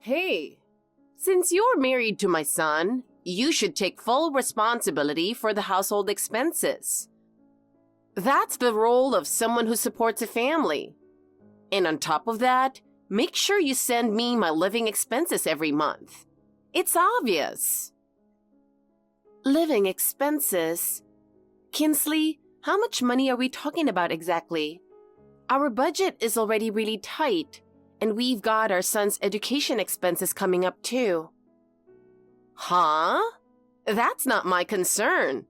Hey, since you're married to my son, you should take full responsibility for the household expenses. That's the role of someone who supports a family. And on top of that, make sure you send me my living expenses every month. It's obvious. Living expenses? Kinsley, how much money are we talking about exactly? Our budget is already really tight, and we've got our son's education expenses coming up too. Huh? That's not my concern.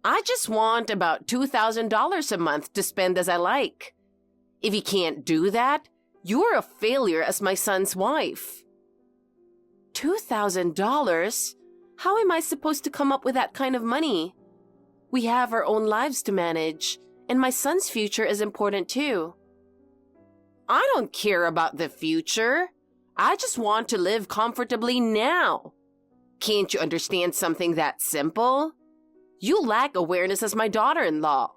I just want about $2,000 a month to spend as I like. If you can't do that, you're a failure as my son's wife. $2,000? How am I supposed to come up with that kind of money? We have our own lives to manage, and my son's future is important too. I don't care about the future. I just want to live comfortably now. Can't you understand something that simple? You lack awareness as my daughter-in-law.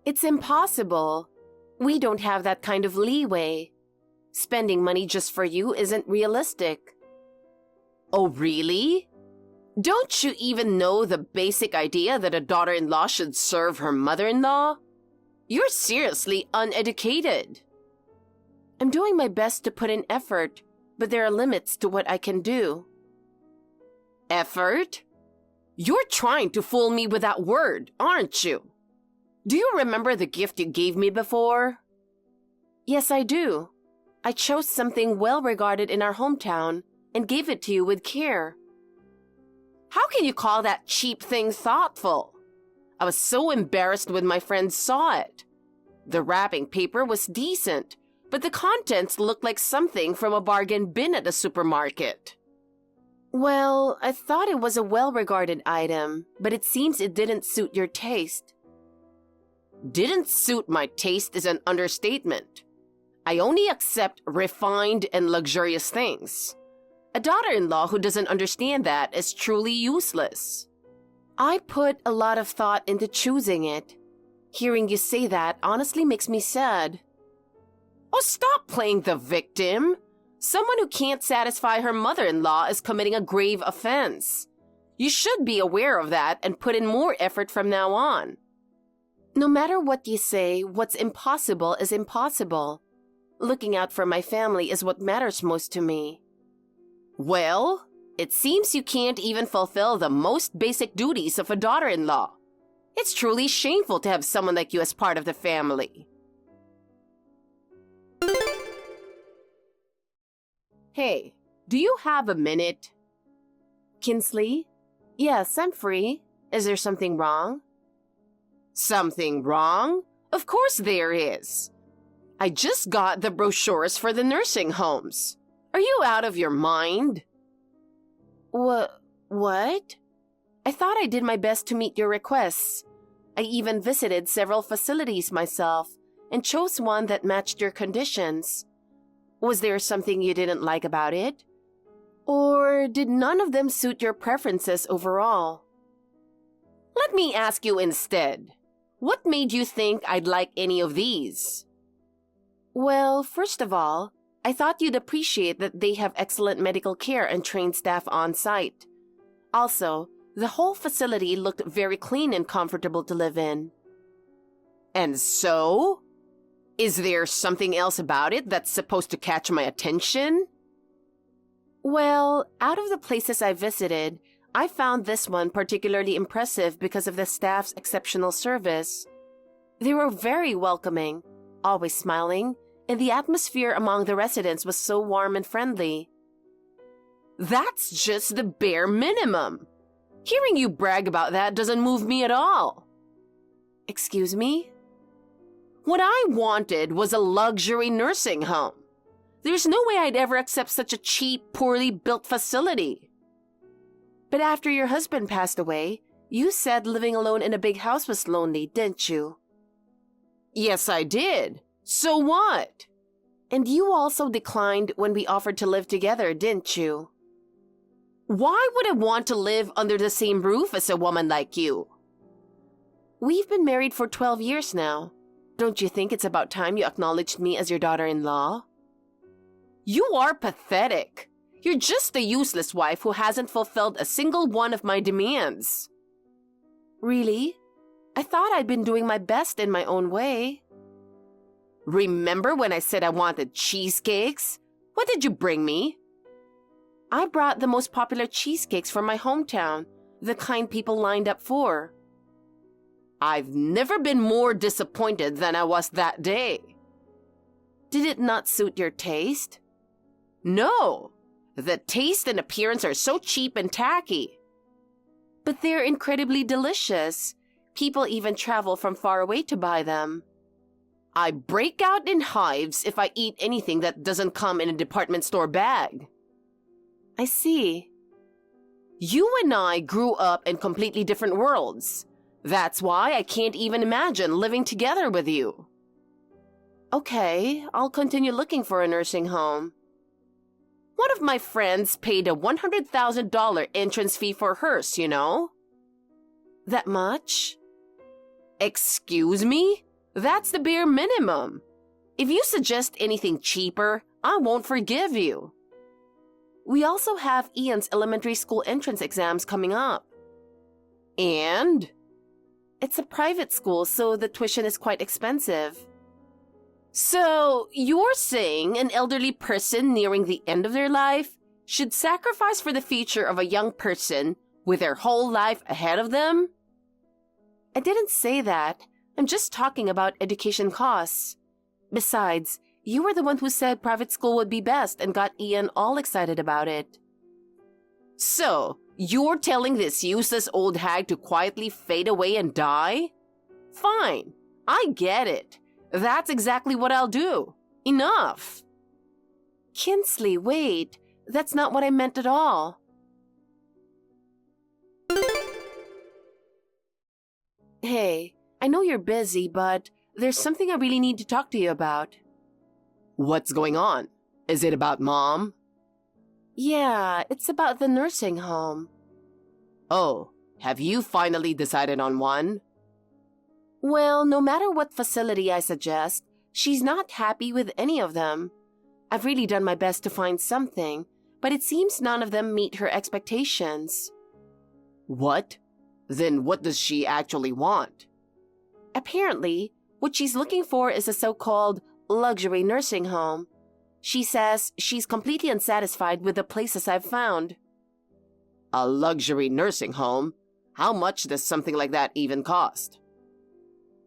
It's impossible. We don't have that kind of leeway. Spending money just for you isn't realistic. Oh, really? Don't you even know the basic idea that a daughter-in-law should serve her mother-in-law? You're seriously uneducated. I'm doing my best to put in effort, but there are limits to what I can do. Effort? You're trying to fool me with that word, aren't you? Do you remember the gift you gave me before? Yes, I do. I chose something well regarded in our hometown and gave it to you with care. How can you call that cheap thing thoughtful? I was so embarrassed when my friends saw it. The wrapping paper was decent, but the contents looked like something from a bargain bin at a supermarket. Well, I thought it was a well-regarded item, but it seems it didn't suit your taste. Didn't suit my taste is an understatement. I only accept refined and luxurious things. A daughter-in-law who doesn't understand that is truly useless. I put a lot of thought into choosing it. Hearing you say that honestly makes me sad. Oh, stop playing the victim. Someone who can't satisfy her mother-in-law is committing a grave offense. You should be aware of that and put in more effort from now on. No matter what you say, what's impossible is impossible. Looking out for my family is what matters most to me. Well, it seems you can't even fulfill the most basic duties of a daughter-in-law. It's truly shameful to have someone like you as part of the family. Hey, do you have a minute? Kinsley? Yes, I'm free. Is there something wrong? Something wrong? Of course there is. I just got the brochures for the nursing homes. Are you out of your mind? What? I thought I did my best to meet your requests. I even visited several facilities myself and chose one that matched your conditions. Was there something you didn't like about it? Or did none of them suit your preferences overall? Let me ask you instead, what made you think I'd like any of these? Well, first of all, I thought you'd appreciate that they have excellent medical care and trained staff on site. Also, the whole facility looked very clean and comfortable to live in. And so? Is there something else about it that's supposed to catch my attention? Well, out of the places I visited, I found this one particularly impressive because of the staff's exceptional service. They were very welcoming, always smiling, and the atmosphere among the residents was so warm and friendly. That's just the bare minimum. Hearing you brag about that doesn't move me at all. Excuse me? What I wanted was a luxury nursing home. There's no way I'd ever accept such a cheap, poorly built facility. But after your husband passed away, you said living alone in a big house was lonely, didn't you? Yes, I did. So what? And you also declined when we offered to live together, didn't you? Why would I want to live under the same roof as a woman like you? We've been married for 12 years now. Don't you think it's about time you acknowledged me as your daughter-in-law? You are pathetic. You're just a useless wife who hasn't fulfilled a single one of my demands. Really? I thought I'd been doing my best in my own way. Remember when I said I wanted cheesecakes? What did you bring me? I brought the most popular cheesecakes from my hometown, the kind people lined up for. I've never been more disappointed than I was that day. Did it not suit your taste? No. The taste and appearance are so cheap and tacky. But they're incredibly delicious. People even travel from far away to buy them. I break out in hives if I eat anything that doesn't come in a department store bag. I see. You and I grew up in completely different worlds. That's why I can't even imagine living together with you. Okay, I'll continue looking for a nursing home. One of my friends paid a $100,000 entrance fee for hers, you know? That much? Excuse me? That's the bare minimum. If you suggest anything cheaper, I won't forgive you. We also have Ian's elementary school entrance exams coming up. And? It's a private school, so the tuition is quite expensive. So, you're saying an elderly person nearing the end of their life should sacrifice for the future of a young person with their whole life ahead of them? I didn't say that. I'm just talking about education costs. Besides, you were the one who said private school would be best and got Ian all excited about it. So, you're telling this useless old hag to quietly fade away and die? Fine, I get it. That's exactly what I'll do. Enough. Kinsley, wait. That's not what I meant at all. Hey, I know you're busy, but there's something I really need to talk to you about. What's going on? Is it about Mom? Yeah, it's about the nursing home. Oh, have you finally decided on one? Well, no matter what facility I suggest, she's not happy with any of them. I've really done my best to find something, but it seems none of them meet her expectations. What? Then what does she actually want? Apparently, what she's looking for is a so-called luxury nursing home. She says she's completely unsatisfied with the places I've found. A luxury nursing home? How much does something like that even cost?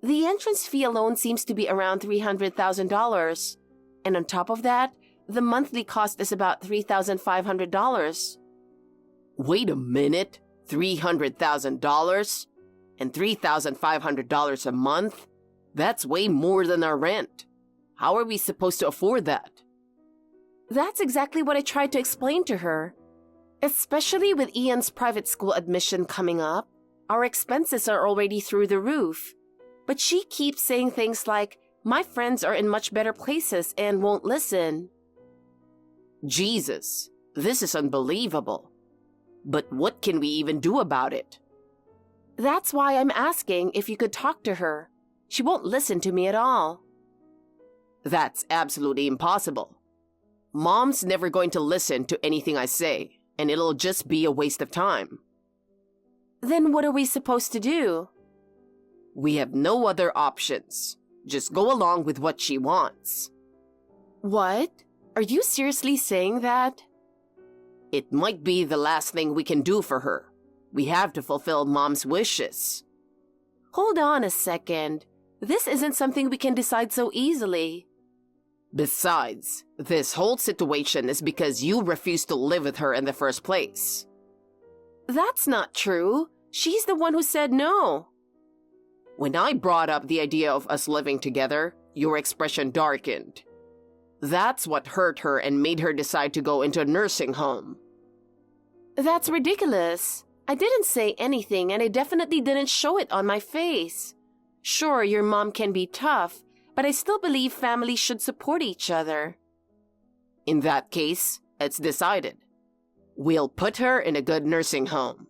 The entrance fee alone seems to be around $300,000. And on top of that, the monthly cost is about $3,500. Wait a minute. $300,000? And $3,500 a month? That's way more than our rent. How are we supposed to afford that? That's exactly what I tried to explain to her. Especially with Ian's private school admission coming up, our expenses are already through the roof. But she keeps saying things like, my friends are in much better places and won't listen. Jesus, this is unbelievable. But what can we even do about it? That's why I'm asking if you could talk to her. She won't listen to me at all. That's absolutely impossible. Mom's never going to listen to anything I say, and it'll just be a waste of time. Then what are we supposed to do? We have no other options. Just go along with what she wants. What? Are you seriously saying that? It might be the last thing we can do for her. We have to fulfill Mom's wishes. Hold on a second. This isn't something we can decide so easily. Besides, this whole situation is because you refused to live with her in the first place. That's not true. She's the one who said no. When I brought up the idea of us living together, your expression darkened. That's what hurt her and made her decide to go into a nursing home. That's ridiculous. I didn't say anything, and I definitely didn't show it on my face. Sure, your mom can be tough, but I still believe families should support each other. In that case, it's decided. We'll put her in a good nursing home.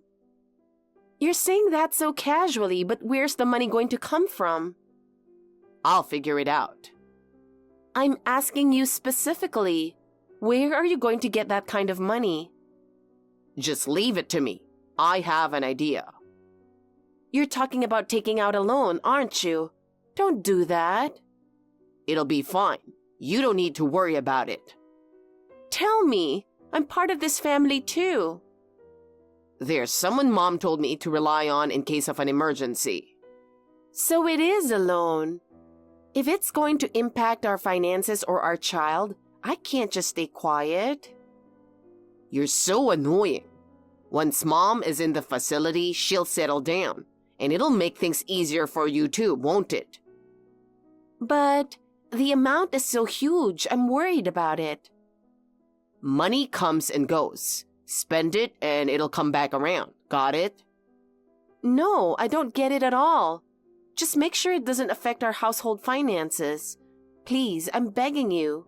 You're saying that so casually, but where's the money going to come from? I'll figure it out. I'm asking you specifically. Where are you going to get that kind of money? Just leave it to me. I have an idea. You're talking about taking out a loan, aren't you? Don't do that. It'll be fine. You don't need to worry about it. Tell me. I'm part of this family too. There's someone Mom told me to rely on in case of an emergency. So it is a loan. If it's going to impact our finances or our child, I can't just stay quiet. You're so annoying. Once Mom is in the facility, she'll settle down, and it'll make things easier for you too, won't it? But the amount is so huge, I'm worried about it. Money comes and goes. Spend it and it'll come back around. Got it? No, I don't get it at all. Just make sure it doesn't affect our household finances. Please, I'm begging you.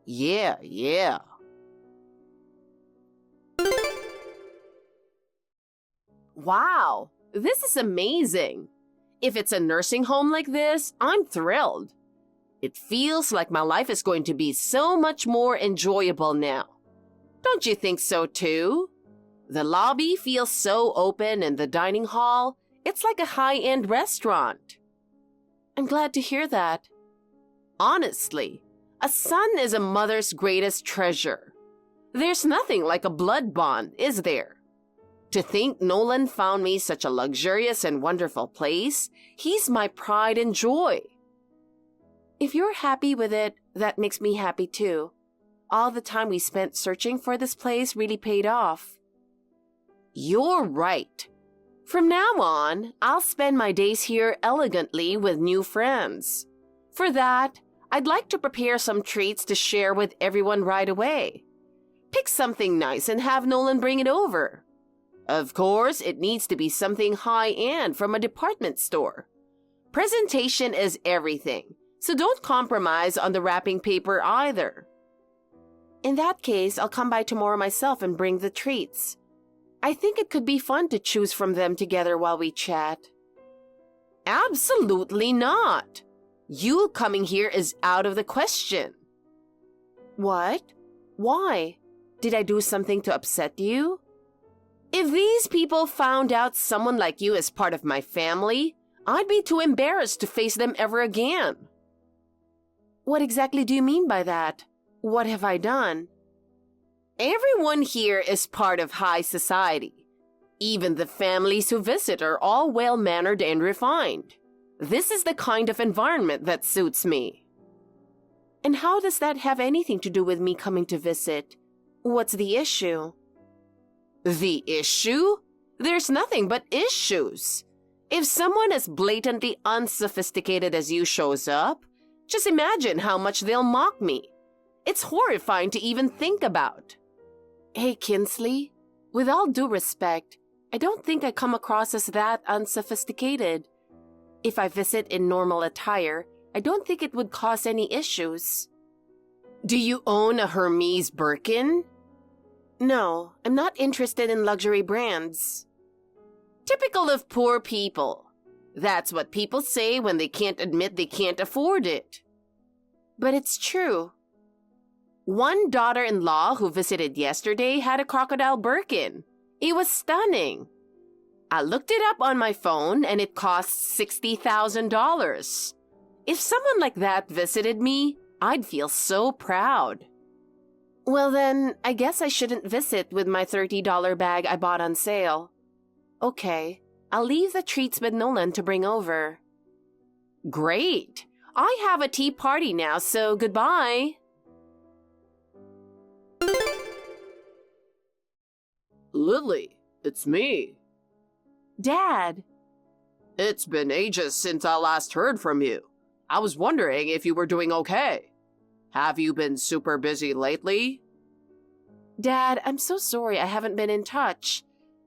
Yeah. Wow, this is amazing. If it's a nursing home like this, I'm thrilled. It feels like my life is going to be so much more enjoyable now. Don't you think so too? The lobby feels so open and the dining hall, it's like a high-end restaurant. I'm glad to hear that. Honestly, a son is a mother's greatest treasure. There's nothing like a blood bond, is there? To think Nolan found me such a luxurious and wonderful place, he's my pride and joy. If you're happy with it, that makes me happy too. All the time we spent searching for this place really paid off. You're right. From now on, I'll spend my days here elegantly with new friends. For that, I'd like to prepare some treats to share with everyone right away. Pick something nice and have Nolan bring it over. Of course, it needs to be something high-end from a department store. Presentation is everything, so don't compromise on the wrapping paper either. In that case, I'll come by tomorrow myself and bring the treats. I think it could be fun to choose from them together while we chat. Absolutely not. You coming here is out of the question. What? Why? Did I do something to upset you? If these people found out someone like you is part of my family, I'd be too embarrassed to face them ever again. What exactly do you mean by that? What have I done? Everyone here is part of high society. Even the families who visit are all well-mannered and refined. This is the kind of environment that suits me. And how does that have anything to do with me coming to visit? What's the issue? The issue? There's nothing but issues. If someone as blatantly unsophisticated as you shows up, just imagine how much they'll mock me. It's horrifying to even think about. Hey, Kinsley, with all due respect, I don't think I come across as that unsophisticated. If I visit in normal attire, I don't think it would cause any issues. Do you own a Hermes Birkin? No, I'm not interested in luxury brands. Typical of poor people. That's what people say when they can't admit they can't afford it. But it's true. One daughter-in-law who visited yesterday had a crocodile Birkin. It was stunning. I looked it up on my phone and it cost $60,000. If someone like that visited me, I'd feel so proud. Well then, I guess I shouldn't visit with my $30 bag I bought on sale. Okay, I'll leave the treats with Nolan to bring over. Great! I have a tea party now, so goodbye. Lily, it's me. Dad. It's been ages since I last heard from you. I was wondering if you were doing okay. Have you been super busy lately? Dad, I'm so sorry I haven't been in touch.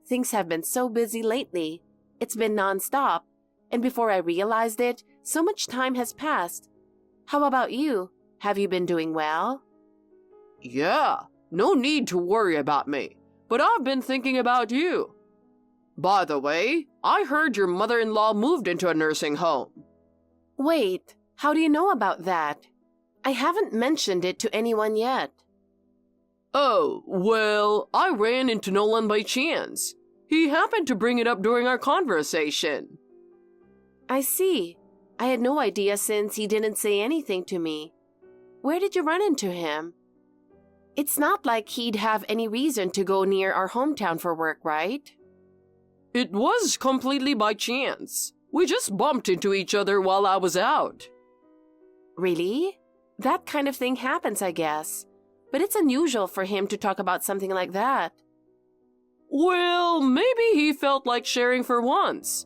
Things have been so busy lately. It's been nonstop. And before I realized it, so much time has passed. How about you? Have you been doing well? Yeah, no need to worry about me. But I've been thinking about you. By the way, I heard your mother-in-law moved into a nursing home. Wait, how do you know about that? I haven't mentioned it to anyone yet. Oh, well, I ran into Nolan by chance. He happened to bring it up during our conversation. I see. I had no idea since he didn't say anything to me. Where did you run into him? It's not like he'd have any reason to go near our hometown for work, right? It was completely by chance. We just bumped into each other while I was out. Really? That kind of thing happens, I guess. But it's unusual for him to talk about something like that. Well, maybe he felt like sharing for once.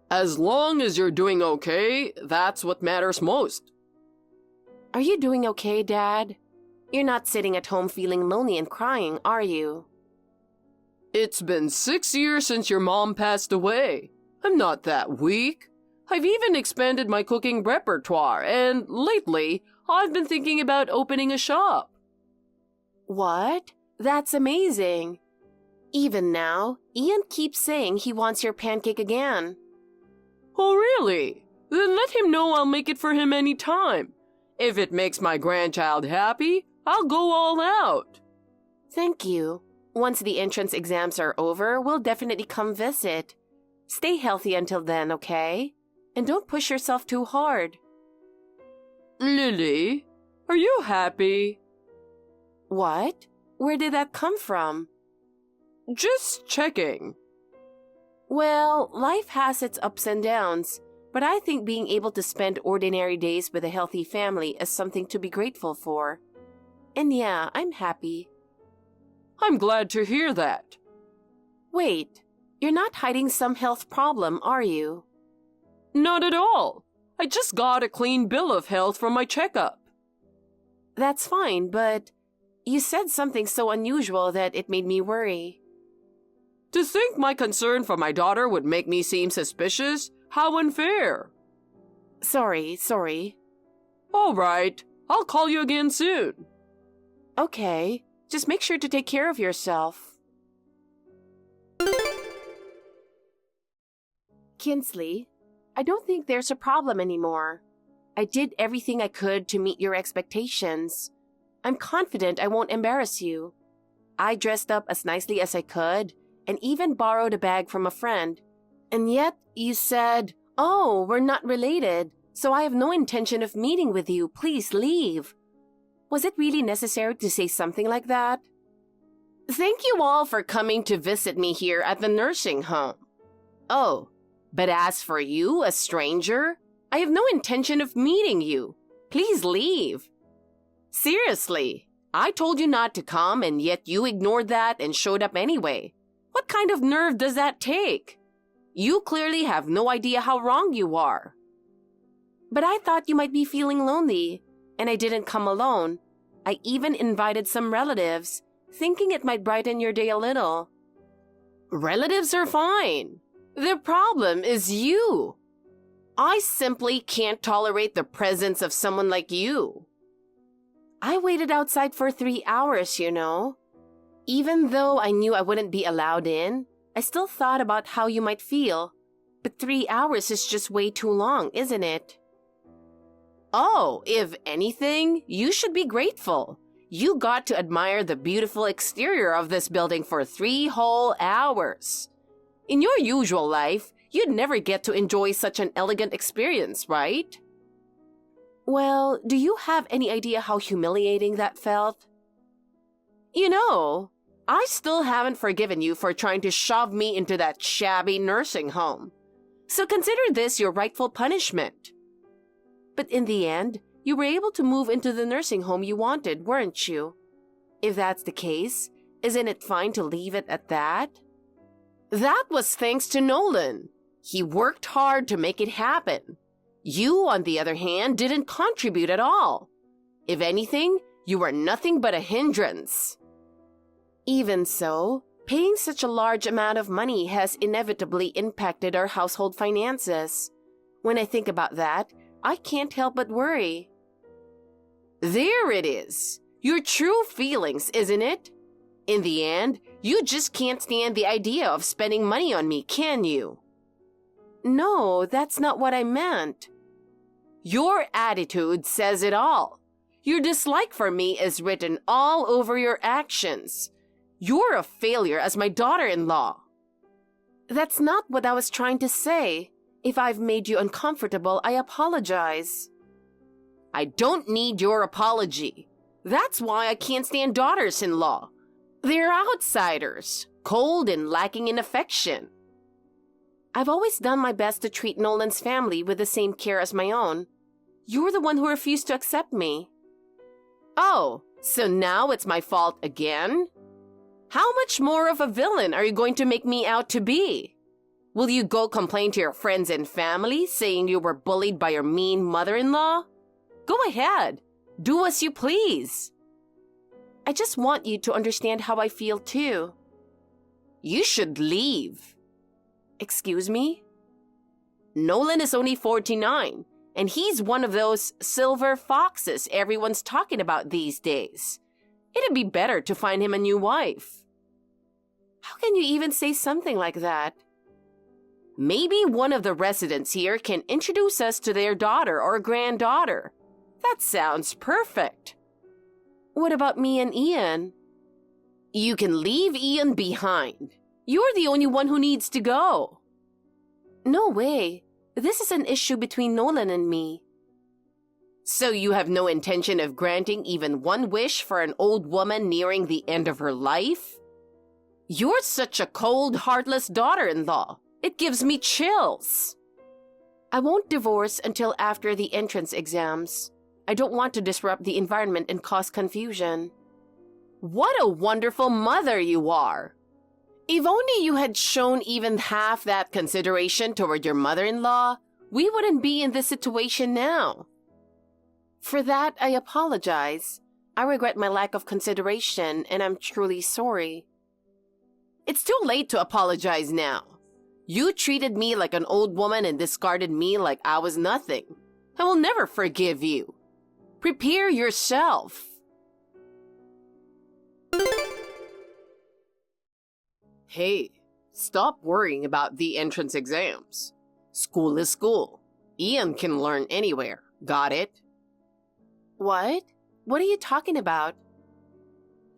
As long as you're doing okay, that's what matters most. Are you doing okay, Dad? You're not sitting at home feeling lonely and crying, are you? It's been 6 years since your mom passed away. I'm not that weak. I've even expanded my cooking repertoire, and lately, I've been thinking about opening a shop. What? That's amazing. Even now, Ian keeps saying he wants your pancake again. Oh, really? Then let him know I'll make it for him any time. If it makes my grandchild happy, I'll go all out. Thank you. Once the entrance exams are over, we'll definitely come visit. Stay healthy until then, okay? And don't push yourself too hard. Lily, are you happy? What? Where did that come from? Just checking. Well, life has its ups and downs, but I think being able to spend ordinary days with a healthy family is something to be grateful for. And yeah, I'm happy. I'm glad to hear that. Wait, you're not hiding some health problem, are you? Not at all. I just got a clean bill of health from my checkup. That's fine, but you said something so unusual that it made me worry. To think my concern for my daughter would make me seem suspicious? How unfair. Sorry. All right, I'll call you again soon. Okay, just make sure to take care of yourself. Kinsley, I don't think there's a problem anymore. I did everything I could to meet your expectations. I'm confident I won't embarrass you. I dressed up as nicely as I could and even borrowed a bag from a friend. And yet you said, "Oh, we're not related, so I have no intention of meeting with you. Please leave." Was it really necessary to say something like that? Thank you all for coming to visit me here at the nursing home. Oh, but as for you, a stranger, I have no intention of meeting you. Please leave. Seriously, I told you not to come and yet you ignored that and showed up anyway. What kind of nerve does that take? You clearly have no idea how wrong you are. But I thought you might be feeling lonely, and I didn't come alone. I even invited some relatives, thinking it might brighten your day a little. Relatives are fine. The problem is you. I simply can't tolerate the presence of someone like you. I waited outside for 3 hours, you know. Even though I knew I wouldn't be allowed in, I still thought about how you might feel. But 3 hours is just way too long, isn't it? Oh, if anything, you should be grateful. You got to admire the beautiful exterior of this building for 3 whole hours. In your usual life, you'd never get to enjoy such an elegant experience, right? Well, do you have any idea how humiliating that felt? You know, I still haven't forgiven you for trying to shove me into that shabby nursing home. So consider this your rightful punishment. But in the end, you were able to move into the nursing home you wanted, weren't you? If that's the case, isn't it fine to leave it at that? That was thanks to Nolan. He worked hard to make it happen. You, on the other hand, didn't contribute at all. If anything, you were nothing but a hindrance. Even so, paying such a large amount of money has inevitably impacted our household finances. When I think about that, I can't help but worry. There it is. Your true feelings, isn't it? In the end, you just can't stand the idea of spending money on me, can you? No, that's not what I meant. Your attitude says it all. Your dislike for me is written all over your actions. You're a failure as my daughter-in-law. That's not what I was trying to say. If I've made you uncomfortable, I apologize. I don't need your apology. That's why I can't stand daughters-in-law. They're outsiders, cold and lacking in affection. I've always done my best to treat Nolan's family with the same care as my own. You're the one who refused to accept me. Oh, so now it's my fault again? How much more of a villain are you going to make me out to be? Will you go complain to your friends and family saying you were bullied by your mean mother-in-law? Go ahead. Do as you please. I just want you to understand how I feel too. You should leave. Excuse me? Nolan is only 49, and he's one of those silver foxes everyone's talking about these days. It'd be better to find him a new wife. How can you even say something like that? Maybe one of the residents here can introduce us to their daughter or granddaughter. That sounds perfect. What about me and Ian? You can leave Ian behind. You're the only one who needs to go. No way. This is an issue between Nolan and me. So you have no intention of granting even one wish for an old woman nearing the end of her life? You're such a cold, heartless daughter-in-law. It gives me chills. I won't divorce until after the entrance exams. I don't want to disrupt the environment and cause confusion. What a wonderful mother you are! If only you had shown even half that consideration toward your mother-in-law, we wouldn't be in this situation now. For that, I apologize. I regret my lack of consideration, and I'm truly sorry. It's too late to apologize now. You treated me like an old woman and discarded me like I was nothing. I will never forgive you. Prepare yourself. Hey, stop worrying about the entrance exams. School is school. Ian can learn anywhere. Got it? What? What are you talking about?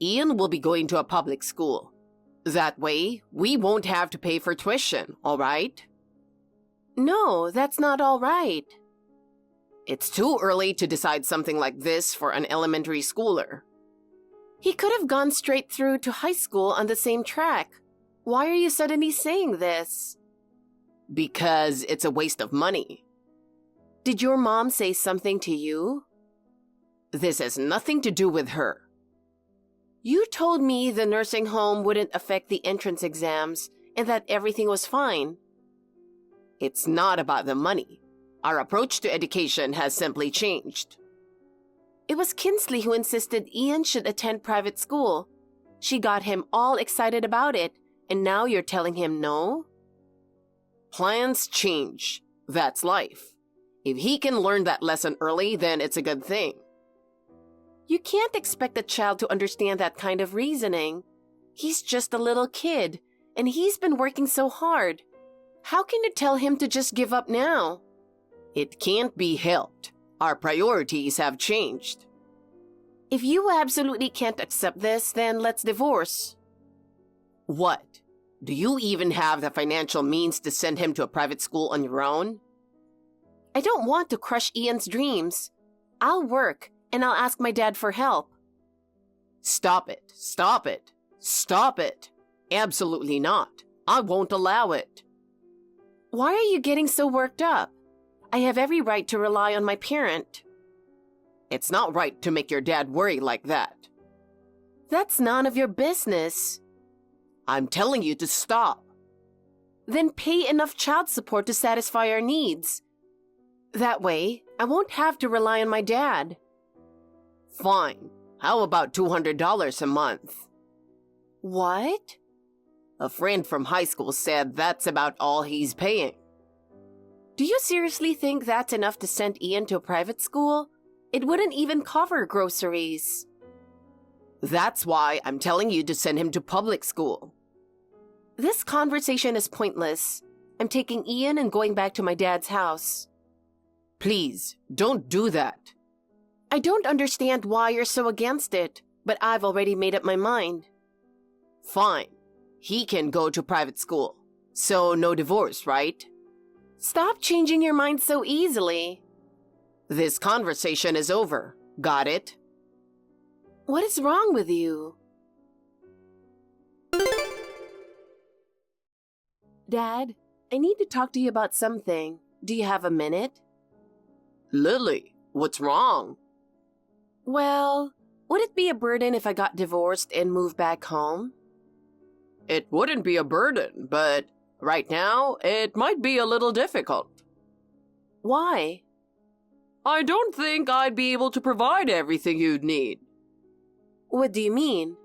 Ian will be going to a public school. That way, we won't have to pay for tuition, all right? No, that's not all right. It's too early to decide something like this for an elementary schooler. He could have gone straight through to high school on the same track. Why are you suddenly saying this? Because it's a waste of money. Did your mom say something to you? This has nothing to do with her. You told me the nursing home wouldn't affect the entrance exams and that everything was fine. It's not about the money. Our approach to education has simply changed. It was Kinsley who insisted Ian should attend private school. She got him all excited about it, and now you're telling him no? Plans change. That's life. If he can learn that lesson early, then it's a good thing. You can't expect a child to understand that kind of reasoning. He's just a little kid, and he's been working so hard. How can you tell him to just give up now? It can't be helped. Our priorities have changed. If you absolutely can't accept this, then let's divorce. What? Do you even have the financial means to send him to a private school on your own? I don't want to crush Ian's dreams. I'll work, and I'll ask my dad for help. Stop it. Stop it. Stop it. Absolutely not. I won't allow it. Why are you getting so worked up? I have every right to rely on my parent. It's not right to make your dad worry like that. That's none of your business. I'm telling you to stop. Then pay enough child support to satisfy our needs. That way, I won't have to rely on my dad. Fine. How about $200 a month? What? A friend from high school said that's about all he's paying. Do you seriously think that's enough to send Ian to a private school? It wouldn't even cover groceries. That's why I'm telling you to send him to public school. This conversation is pointless. I'm taking Ian and going back to my dad's house. Please, don't do that. I don't understand why you're so against it, but I've already made up my mind. Fine. He can go to private school. So no divorce, right? Stop changing your mind so easily. This conversation is over. Got it? What is wrong with you? Dad, I need to talk to you about something. Do you have a minute? Lily, what's wrong? Well, would it be a burden if I got divorced and moved back home? It wouldn't be a burden, but right now, it might be a little difficult. Why? I don't think I'd be able to provide everything you'd need. What do you mean?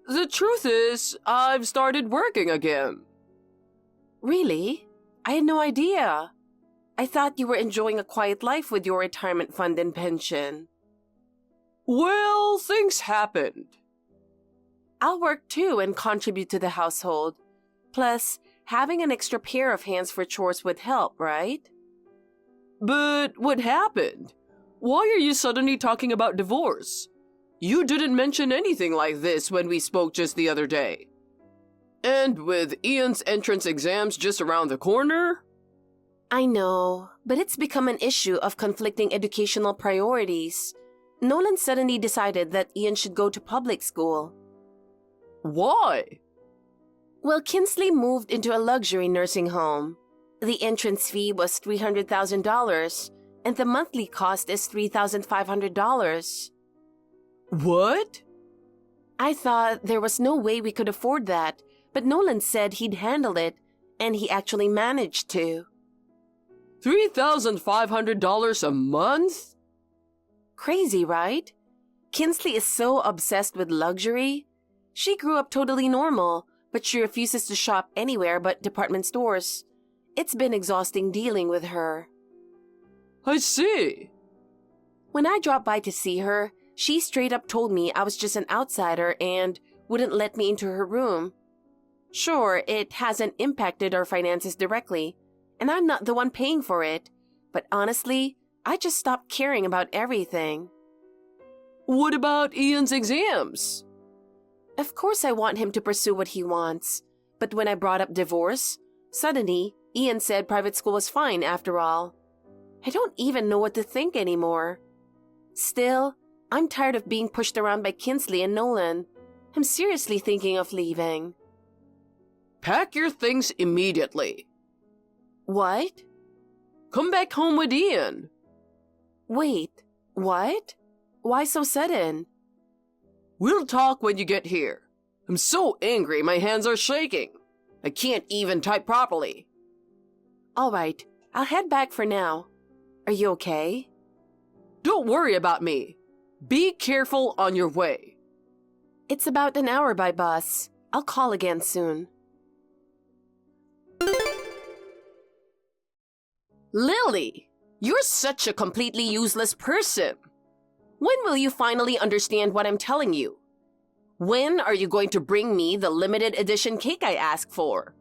The truth is, I've started working again. Really? I had no idea. I thought you were enjoying a quiet life with your retirement fund and pension. Well, things happened. I'll work too and contribute to the household. Plus, having an extra pair of hands for chores would help, right? But what happened? Why are you suddenly talking about divorce? You didn't mention anything like this when we spoke just the other day. And with Ian's entrance exams just around the corner? I know, but it's become an issue of conflicting educational priorities. Nolan suddenly decided that Ian should go to public school. Why? Well, Kinsley moved into a luxury nursing home. The entrance fee was $300,000, and the monthly cost is $3,500. What? I thought there was no way we could afford that, but Nolan said he'd handle it, and he actually managed to. $3,500 a month? Crazy, right? Kinsley is so obsessed with luxury. She grew up totally normal, but she refuses to shop anywhere but department stores. It's been exhausting dealing with her. I see. When I dropped by to see her, she straight up told me I was just an outsider and wouldn't let me into her room. Sure, it hasn't impacted our finances directly, and I'm not the one paying for it, but honestly, I just stopped caring about everything. What about Ian's exams? Of course I want him to pursue what he wants, but when I brought up divorce, suddenly Ian said private school was fine after all. I don't even know what to think anymore. Still, I'm tired of being pushed around by Kinsley and Nolan. I'm seriously thinking of leaving. Pack your things immediately. What? Come back home with Ian. Wait, what? Why so sudden? We'll talk when you get here. I'm so angry my hands are shaking. I can't even type properly. All right, I'll head back for now. Are you okay? Don't worry about me. Be careful on your way. It's about an hour by bus. I'll call again soon. Lily, you're such a completely useless person. When will you finally understand what I'm telling you? When are you going to bring me the limited edition cake I asked for?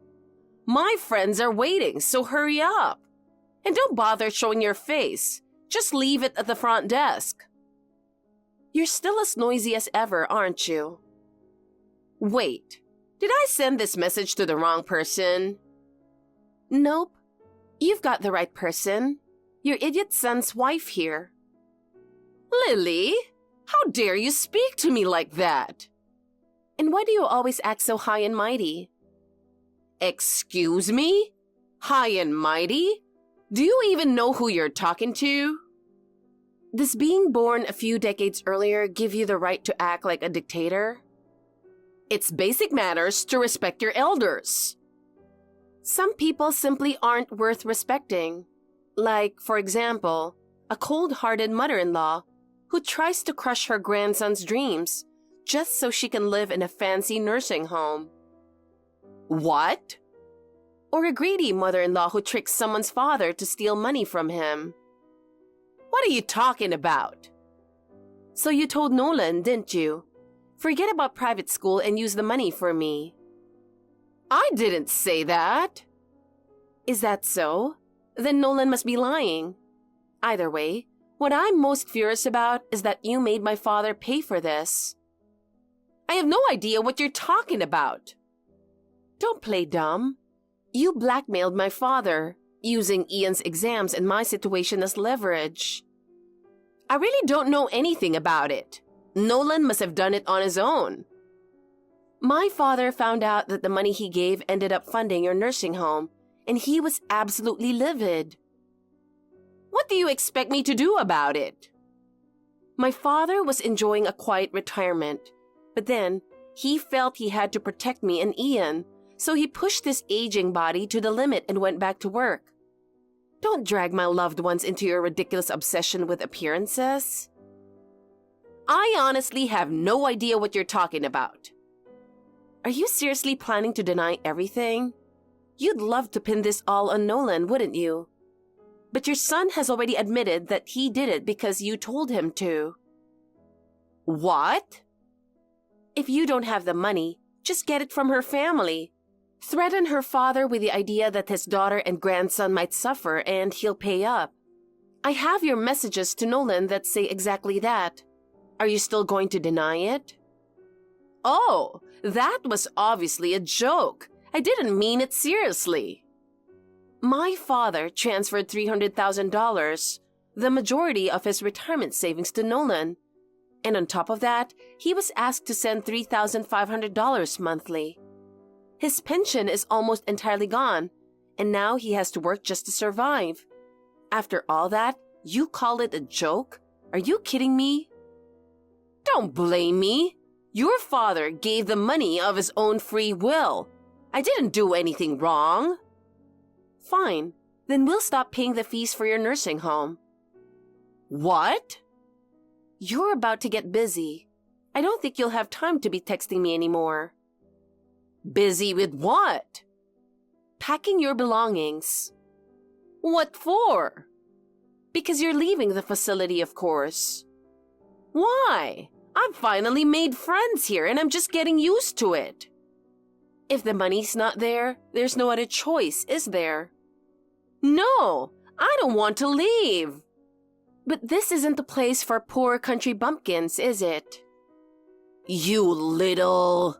My friends are waiting, so hurry up. And don't bother showing your face. Just leave it at the front desk. You're still as noisy as ever, aren't you? Wait, did I send this message to the wrong person? Nope. You've got the right person. Your idiot son's wife here. Lily, how dare you speak to me like that? And why do you always act so high and mighty? Excuse me? High and mighty? Do you even know who you're talking to? Does being born a few decades earlier give you the right to act like a dictator? It's basic manners to respect your elders. Some people simply aren't worth respecting. Like, for example, a cold-hearted mother-in-law who tries to crush her grandson's dreams just so she can live in a fancy nursing home. What? Or a greedy mother-in-law who tricks someone's father to steal money from him. What are you talking about? So you told Nolan, didn't you? Forget about private school and use the money for me. I didn't say that. Is that so? Then Nolan must be lying. Either way, What I'm most furious about is that you made my father pay for this. I have no idea what you're talking about. Don't play dumb. You blackmailed my father, using Ian's exams and my situation as leverage. I really don't know anything about it. Nolan must have done it on his own. My father found out that the money he gave ended up funding your nursing home, and he was absolutely livid. What do you expect me to do about it? My father was enjoying a quiet retirement, but then he felt he had to protect me and Ian, so he pushed his aging body to the limit and went back to work. Don't drag my loved ones into your ridiculous obsession with appearances. I honestly have no idea what you're talking about. Are you seriously planning to deny everything? You'd love to pin this all on Nolan, wouldn't you? But your son has already admitted that he did it because you told him to. What? If you don't have the money, just get it from her family. Threaten her father with the idea that his daughter and grandson might suffer and he'll pay up. I have your messages to Nolan that say exactly that. Are you still going to deny it? Oh, that was obviously a joke. I didn't mean it seriously. My father transferred $300,000, the majority of his retirement savings, to Nolan. And on top of that, he was asked to send $3,500 monthly. His pension is almost entirely gone, and now he has to work just to survive. After all that, you call it a joke? Are you kidding me? Don't blame me. Your father gave the money of his own free will. I didn't do anything wrong. Fine. Then we'll stop paying the fees for your nursing home. What? You're about to get busy. I don't think you'll have time to be texting me anymore. Busy with what? Packing your belongings. What for? Because you're leaving the facility, of course. Why? I've finally made friends here and I'm just getting used to it. If the money's not there, there's no other choice, is there? No, I don't want to leave. But this isn't the place for poor country bumpkins, is it? You little...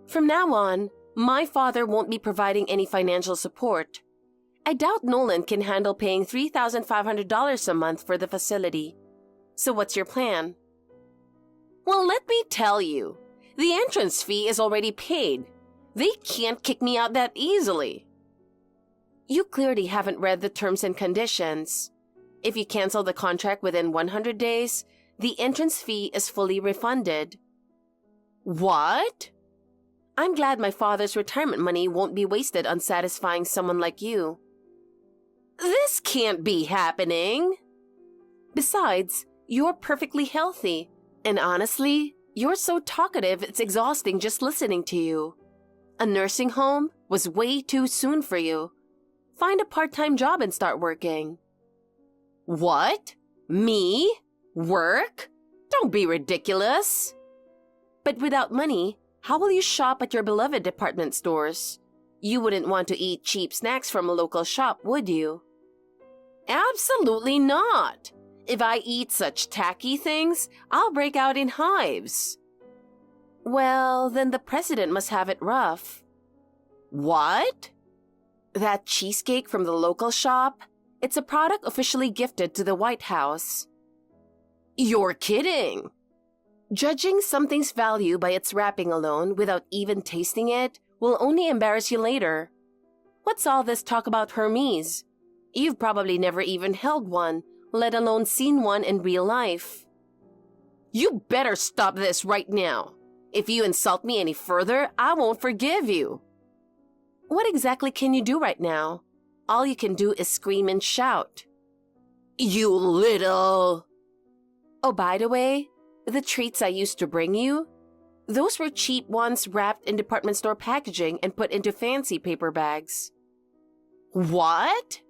From now on, my father won't be providing any financial support. I doubt Nolan can handle paying $3,500 a month for the facility. So what's your plan? Well, let me tell you, the entrance fee is already paid. They can't kick me out that easily. You clearly haven't read the terms and conditions. If you cancel the contract within 100 days, the entrance fee is fully refunded. What? I'm glad my father's retirement money won't be wasted on satisfying someone like you. This can't be happening. Besides, you're perfectly healthy. And honestly, you're so talkative it's exhausting just listening to you. A nursing home was way too soon for you. Find a part-time job and start working. What? Me? Work? Don't be ridiculous. But without money, how will you shop at your beloved department stores? You wouldn't want to eat cheap snacks from a local shop, would you? Absolutely not. If I eat such tacky things, I'll break out in hives. Well, then the president must have it rough. What? That cheesecake from the local shop? It's a product officially gifted to the White House. You're kidding. Judging something's value by its wrapping alone without even tasting it will only embarrass you later. What's all this talk about Hermes? You've probably never even held one, let alone seen one in real life. You better stop this right now. If you insult me any further, I won't forgive you. What exactly can you do right now? All you can do is scream and shout. You little... Oh, by the way, the treats I used to bring you, those were cheap ones wrapped in department store packaging and put into fancy paper bags. What?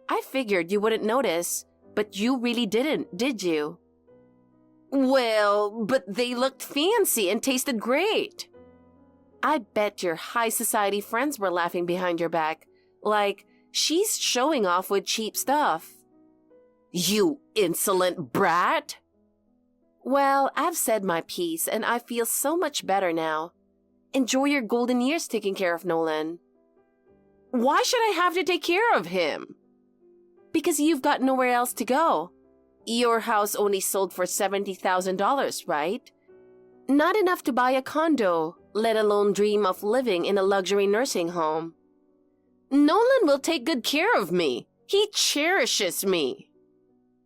I figured you wouldn't notice, but you really didn't, did you? Well, but they looked fancy and tasted great. I bet your high society friends were laughing behind your back, like she's showing off with cheap stuff. You insolent brat! Well, I've said my piece and I feel so much better now. Enjoy your golden years taking care of Nolan. Why should I have to take care of him? Because you've got nowhere else to go. Your house only sold for $70,000, right? Not enough to buy a condo, let alone dream of living in a luxury nursing home. Nolan will take good care of me. He cherishes me.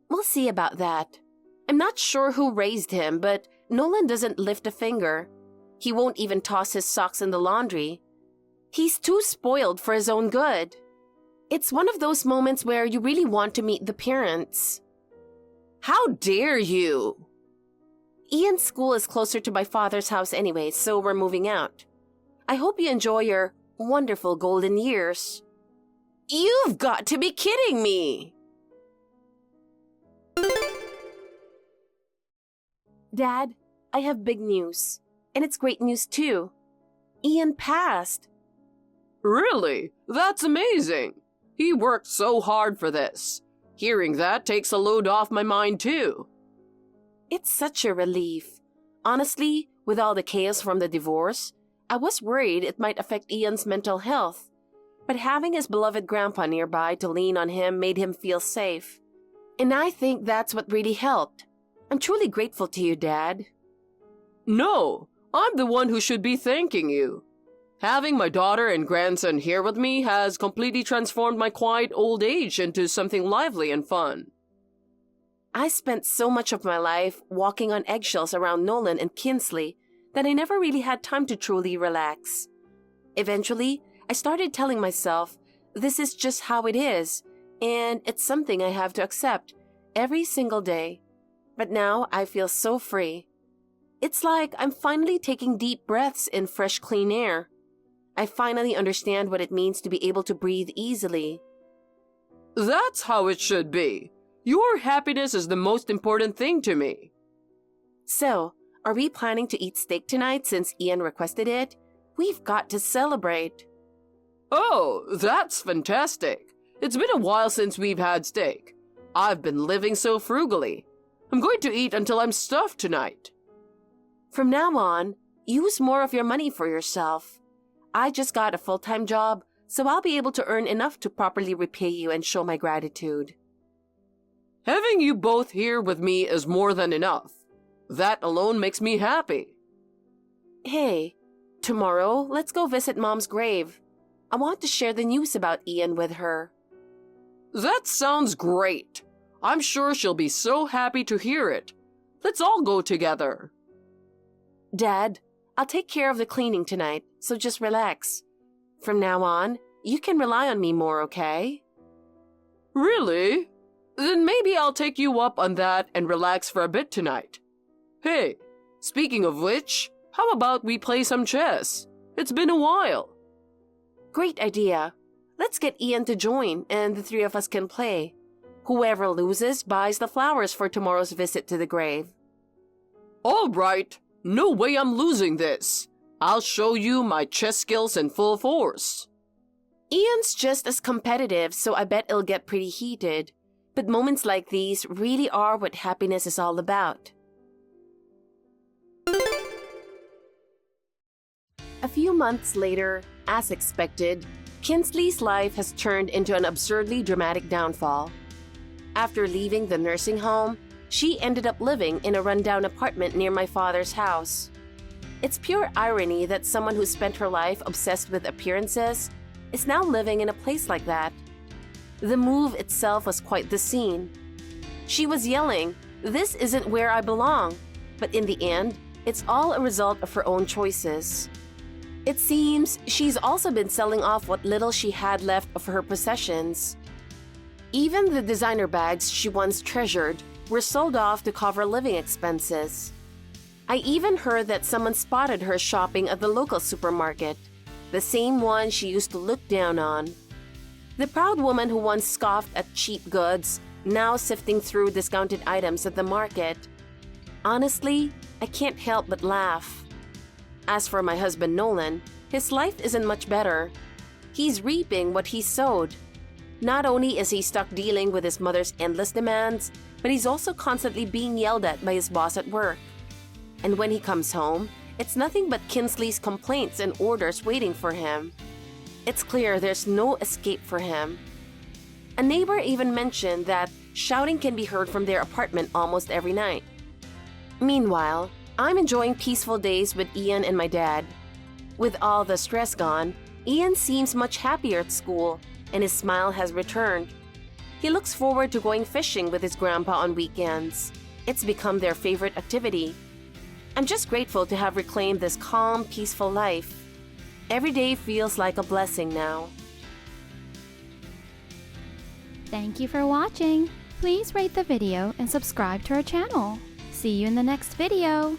We'll see about that. I'm not sure who raised him, but Nolan doesn't lift a finger. He won't even toss his socks in the laundry. He's too spoiled for his own good. It's one of those moments where you really want to meet the parents. How dare you! Ian's school is closer to my father's house anyway, so we're moving out. I hope you enjoy your wonderful golden years. You've got to be kidding me! Dad, I have big news. And it's great news too. Ian passed. Really? That's amazing. He worked so hard for this. Hearing that takes a load off my mind too. It's such a relief. Honestly, with all the chaos from the divorce, I was worried it might affect Ian's mental health. But having his beloved grandpa nearby to lean on him made him feel safe. And I think that's what really helped. I'm truly grateful to you, Dad. No, I'm the one who should be thanking you. Having my daughter and grandson here with me has completely transformed my quiet old age into something lively and fun. I spent so much of my life walking on eggshells around Nolan and Kinsley that I never really had time to truly relax. Eventually, I started telling myself, this is just how it is, and it's something I have to accept every single day. But now I feel so free. It's like I'm finally taking deep breaths in fresh, clean air. I finally understand what it means to be able to breathe easily. That's how it should be. Your happiness is the most important thing to me. So, are we planning to eat steak tonight since Ian requested it? We've got to celebrate. Oh, that's fantastic. It's been a while since we've had steak. I've been living so frugally. I'm going to eat until I'm stuffed tonight. From now on, use more of your money for yourself. I just got a full-time job, so I'll be able to earn enough to properly repay you and show my gratitude. Having you both here with me is more than enough. That alone makes me happy. Hey, tomorrow let's go visit Mom's grave. I want to share the news about Ian with her. That sounds great. I'm sure she'll be so happy to hear it. Let's all go together. Dad, I'll take care of the cleaning tonight, so just relax. From now on, you can rely on me more, okay? Really? Then maybe I'll take you up on that and relax for a bit tonight. Hey, speaking of which, how about we play some chess? It's been a while. Great idea. Let's get Ian to join, and the three of us can play. Whoever loses buys the flowers for tomorrow's visit to the grave. All right. No way I'm losing this. I'll show you my chess skills in full force. Ian's just as competitive, so I bet it'll get pretty heated. But moments like these really are what happiness is all about. A few months later, as expected, Kinsley's life has turned into an absurdly dramatic downfall. After leaving the nursing home, she ended up living in a rundown apartment near my father's house. It's pure irony that someone who spent her life obsessed with appearances is now living in a place like that. The move itself was quite the scene. She was yelling, "This isn't where I belong," but in the end, it's all a result of her own choices. It seems she's also been selling off what little she had left of her possessions. Even the designer bags she once treasured were sold off to cover living expenses. I even heard that someone spotted her shopping at the local supermarket, the same one she used to look down on. The proud woman who once scoffed at cheap goods, now sifting through discounted items at the market. Honestly, I can't help but laugh. As for my husband Nolan, his life isn't much better. He's reaping what he sowed. Not only is he stuck dealing with his mother's endless demands, but he's also constantly being yelled at by his boss at work. And when he comes home, it's nothing but Kinsley's complaints and orders waiting for him. It's clear there's no escape for him. A neighbor even mentioned that shouting can be heard from their apartment almost every night. Meanwhile, I'm enjoying peaceful days with Ian and my dad. With all the stress gone, Ian seems much happier at school, and his smile has returned. He looks forward to going fishing with his grandpa on weekends. It's become their favorite activity. I'm just grateful to have reclaimed this calm, peaceful life. Every day feels like a blessing now. Thank you for watching. Please rate the video and subscribe to our channel. See you in the next video.